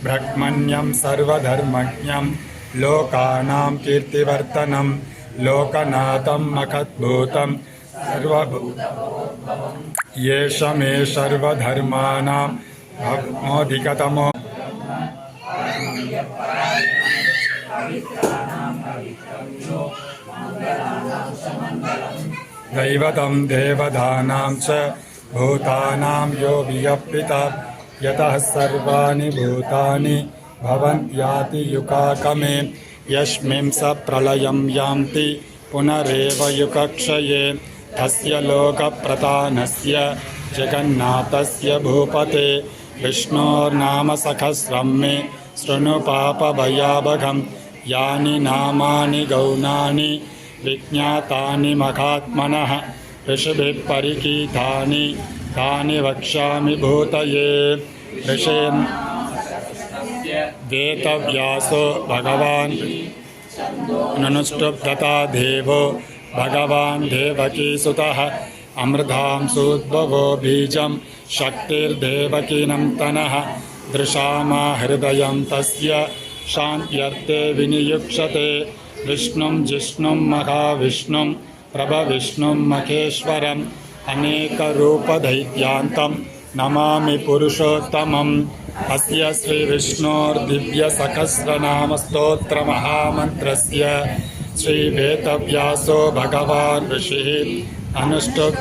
ब्रह्मण्यं सर्वधर्मज्ञं लोकानां कीर्तिवर्धनं लोकनाथं मखद्भूतं येष मे सर्वधर्माणां भवमोऽधिकतमो दैवतं देवतानां च भूतानां यो वियप्पितः यतः सर्वाणि भूतानि भवन्त्याति युकाकमे यस्मिन् स प्रलयं यान्ति पुनरेव युगक्षये तस्य लोकप्रधानस्य जगन्नाथस्य भूपते विष्णोर्नाम सहस्रं मे शृणु पापभयावहं यानि नामानि गौणानि विज्ञातानि महात्मनः ऋषिभिः परिगीतानि तानि वक्ष्यामि भूतये ऋषेन् वेदव्यासो भगवान् ननुष्टुप्तता देवो भगवान् देवकीसुतः अमृतांसूद्भवो बीजं शक्तिर्देवकीनन्दनः दृशामा हृदयं तस्य शान्त्यर्थे विनियुक्षते विष्णुं जिष्णुं महाविष्णुं प्रभविष्णुं महेश्वरम् अनेकरूपदैत्यान्तं नमामि पुरुषोत्तमम् अस्य श्रीविष्णोर्दिव्यसहस्रनामस्तोत्रमहामन्त्रस्य श्रीवेदव्यासो भगवान् ऋषिः अनुष्टुप्